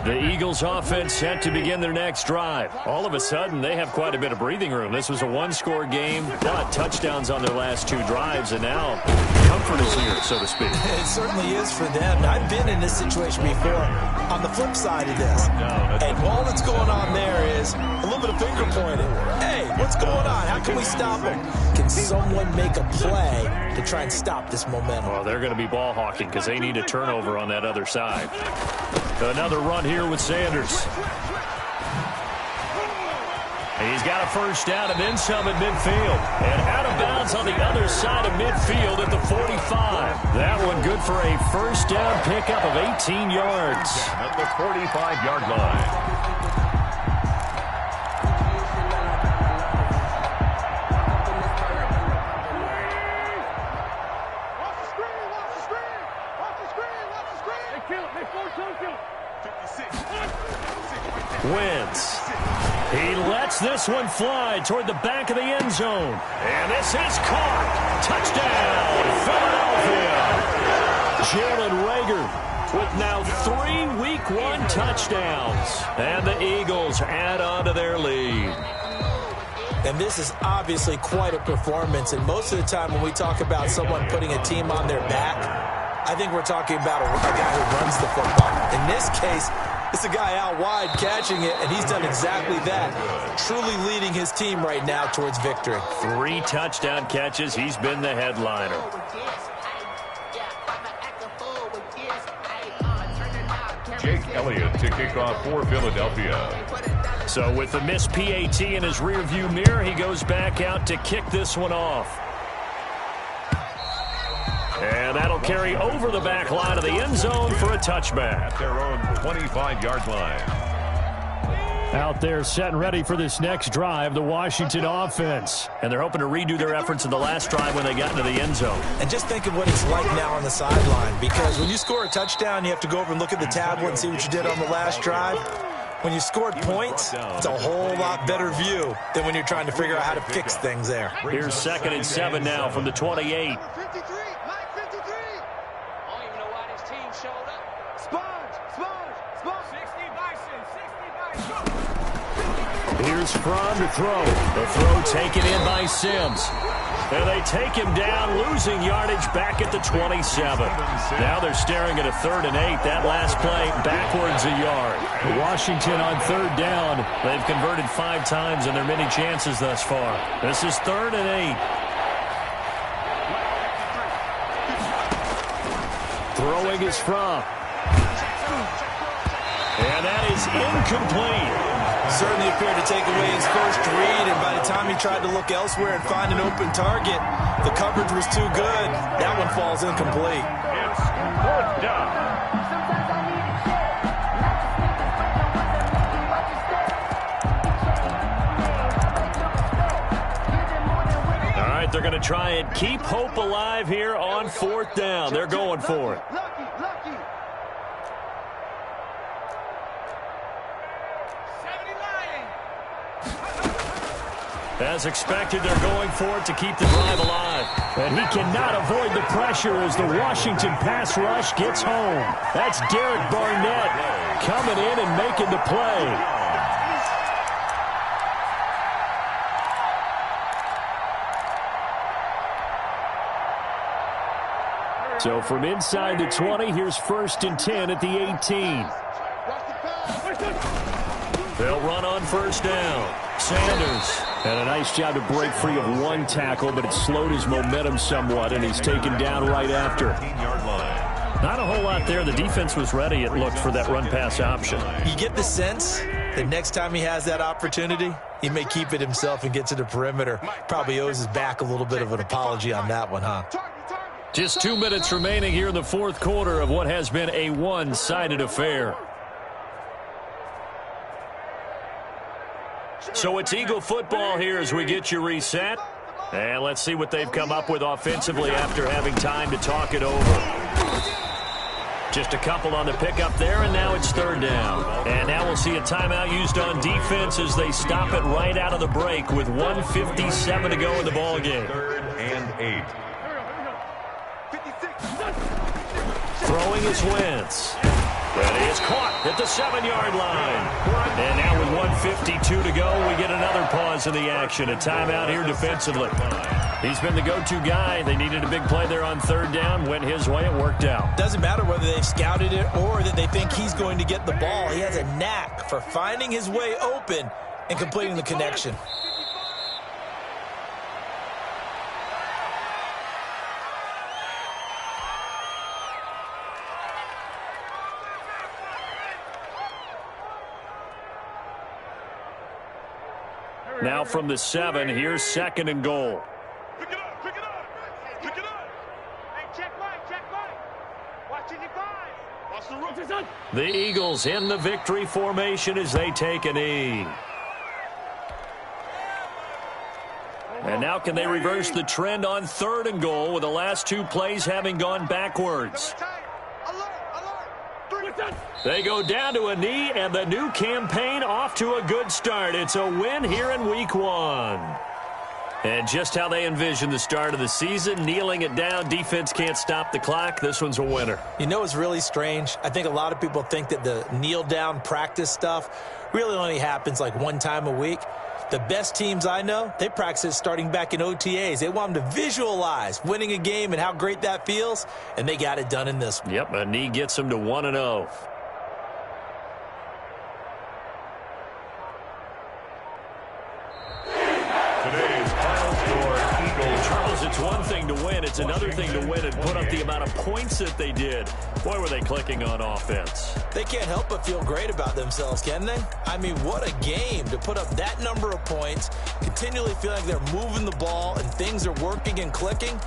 The Eagles offense set to begin their next drive. All of a sudden, they have quite a bit of breathing room. This was a one-score game, but touchdowns on their last 2 drives, and now comfort is here, so to speak. It certainly is for them. I've been in this situation before on the flip side of this. And all that's going on there is a little bit of finger pointing. Hey, what's going on? How can we stop them? Can someone make a play to try and stop this momentum? Well, they're going to be ball hawking because they need a turnover on that other side. Another run here with Sanders. He's got a first down and then some at midfield. And out of bounds on the other side of midfield at the 45. That one good for a first down pickup of 18 yards. At the 45-yard line. Wentz. He lets this one fly toward the back of the end zone. And this is caught. Touchdown, Philadelphia. Jalen Reagor with now 3 Week 1 touchdowns. And the Eagles add on to their lead. And this is obviously quite a performance. And most of the time when we talk about someone putting a team on their back, I think we're talking about a guy who runs the football. In this case, It's a guy out wide catching it, and he's done exactly that. Truly leading his team right now towards victory. 3 touchdown catches. He's been the headliner. Jake Elliott to kick off for Philadelphia. So with the missed PAT in his rearview mirror, he goes back out to kick this one off. And that'll carry over the back line of the end zone for a touchback. At their own 25-yard line. Out there set and ready for this next drive, the Washington offense. And they're hoping to redo their efforts in the last drive when they got into the end zone. And just think of what it's like now on the sideline, because when you score a touchdown, you have to go over and look at the tablet and see what you did on the last drive. When you scored points, it's a whole lot better view than when you're trying to figure out how to fix things there. Here's 2nd and 7 now from the 28. Here's Fromm to throw. The throw taken in by Sims. And they take him down, losing yardage back at the 27. Now they're staring at a 3rd and 8. That last play backwards a yard. Washington on 3rd down. They've converted 5 times in their many chances thus far. This is 3rd and 8. Throwing is Fromm. And that is incomplete. Certainly appeared to take away his first read, and by the time he tried to look elsewhere and find an open target, the coverage was too good. That one falls incomplete. It's 4th down. All right, they're going to try and keep hope alive here on 4th down. They're going for it. As expected, they're going for it to keep the drive alive. And he cannot avoid the pressure as the Washington pass rush gets home. That's Derek Barnett coming in and making the play. So from inside the 20, here's 1st and 10 at the 18. They'll run on 1st down. Sanders. And a nice job to break free of 1 tackle, but it slowed his momentum somewhat, and he's taken down right after. 15-yard line. Not a whole lot there. The defense was ready, it looked, for that run-pass option. You get the sense that next time he has that opportunity, he may keep it himself and get to the perimeter. Probably owes his back a little bit of an apology on that one, huh? Just 2 minutes remaining here in the 4th quarter of what has been a one-sided affair. So it's Eagle football here as we get you reset. And let's see what they've come up with offensively after having time to talk it over. Just a couple on the pickup there, and now it's 3rd down. And now we'll see a timeout used on defense as they stop it right out of the break with 1:57 to go in the ballgame. 3rd and 8. Throwing is Wentz. And he is caught at the 7-yard line. And now with 1:52 to go, we get another pause in the action. A timeout here defensively. He's been the go-to guy. They needed a big play there on 3rd down. Went his way. It worked out. Doesn't matter whether they've scouted it or that they think he's going to get the ball. He has a knack for finding his way open and completing the connection. Now from the 7, here's 2nd and goal. Pick it up, pick it up, pick it up. Hey, check right. Watching your five. Watch the roof. The Eagles in the victory formation as they take a knee. And now can they reverse the trend on 3rd and goal with the last 2 plays having gone backwards? They go down to a knee, and the new campaign off to a good start. It's a win here in week 1. And just how they envision the start of the season, kneeling it down, defense can't stop the clock. This one's a winner. You know what's really strange? I think a lot of people think that the kneel-down practice stuff really only happens like 1 time a week. The best teams I know, they practice it starting back in OTAs. They want them to visualize winning a game and how great that feels, and they got it done in this one. Yep, a knee gets them to 1-0. it's another thing to win and put up the amount of points that they did. Boy, were they clicking on offense. They can't help but feel great about themselves, can they? I mean, what a game to put up that number of points, continually feel like they're moving the ball and things are working and clicking.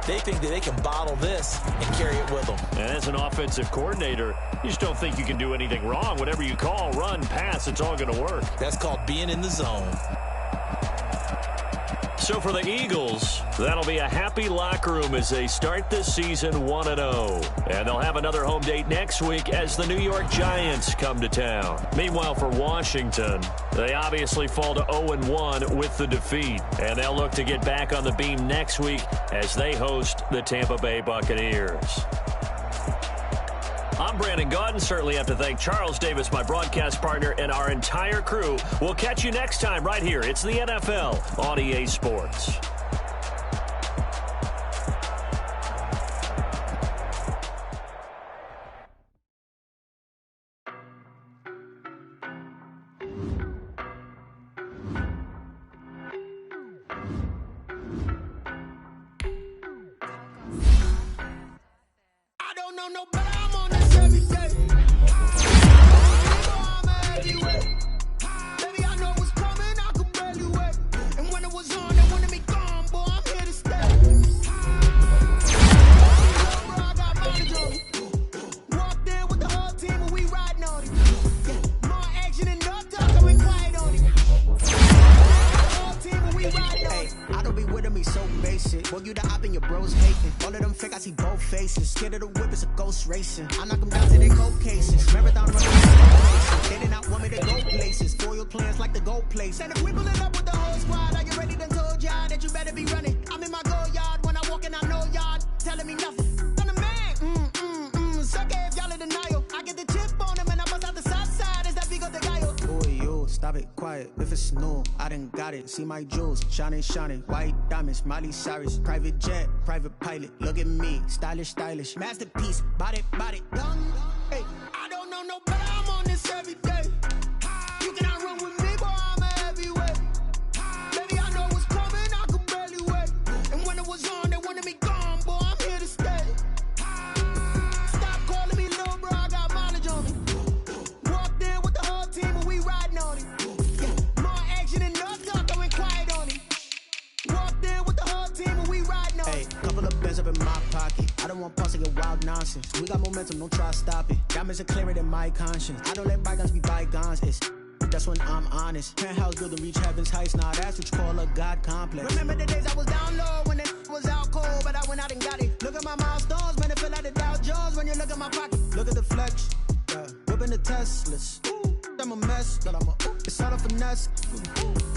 They think that they can bottle this and carry it with them. And as an offensive coordinator, you just don't think you can do anything wrong. Whatever you call, run, pass, it's all going to work. That's called being in the zone. So for the Eagles, that'll be a happy locker room as they start this season 1-0. And they'll have another home date next week as the New York Giants come to town. Meanwhile, for Washington, they obviously fall to 0-1 with the defeat. And they'll look to get back on the beam next week as they host the Tampa Bay Buccaneers. I'm Brandon Gaudin. Certainly have to thank Charles Davis, my broadcast partner, and our entire crew. We'll catch you next time right here. It's the NFL on EA Sports. I don't know no better. I'm on this every day. I'm heavyweight. Baby, I know what's coming. I could barely wait. And when it was on, they wanted me gone. Boy, I'm here to stay. Bro, I got mileage on me. Walked in with the whole team and we riding on it. Yeah, more action and no talk, so we quiet on it. The whole team and we riding on it. I don't be with me so basic. Boy, you the op and your bros hating. All of them fake, I see both faces. Scared of the whip, it's a ghost racing. I knock them down to their cold cases. Marathon running with slow paces. They did not want me to go places. Foil plans like the gold place. And if we pulling up with the whole squad, are you ready? Done told y'all that you better be running. I'm in my go yard when I walk in, I know y'all telling me nothing. I'm the man. Suck it if y'all in denial. I get the chip on him and I bust out the south side. Is that Vigo de Gallo? Boy, you stop it, quiet. If it's new, I done got it. See my jewels, shining, shining. White diamonds, Miley Cyrus. Private jet, private pilot. Look at me, stylish, stylish. Masterpiece, body, young. Hey, I don't know no better. I'm on this every day. You cannot run with me, boy. I'm a heavyweight. Baby, I know what's coming. I could barely wait. And when it was on, they wanted me gone. Boy, I'm here to stay. Stop calling me little bro. I got mileage on me. Walked in with the whole team and we riding on it. Yeah, more action and no talk, going quiet on it. Walked in with the whole team and we riding on hey, it. couple of bands up in my pocket. I don't want pause to get wild nonsense. We got momentum, don't try to stop it. Diamonds are clearer than my conscience. I don't let bygones be bygones. That's when I'm honest. Penthouse building reach heaven's heights. Nah, that's what you call a God complex. Remember the days I was down low when it was out cold, but I went out and got it. Look at my milestones, man, it feel like the Dow Jones when you look at my pocket. Look at the flex, yeah. Whipping the Teslas. I'm a mess, but it's all a finesse.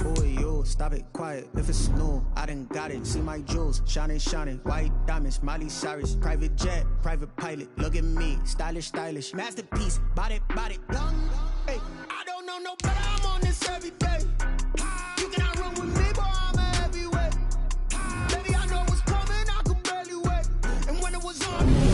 Boy, you stop it, quiet. If it's new, I done got it. See my jewels, shining, shining. White diamonds, Miley Cyrus. Private jet, private pilot. Look at me, stylish, stylish. Masterpiece, body, young. Hey, I don't know no better. I'm on this every day. You cannot run with me, boy. I'm a heavyweight. Baby, I know what's coming. I could barely wait. And when it was on.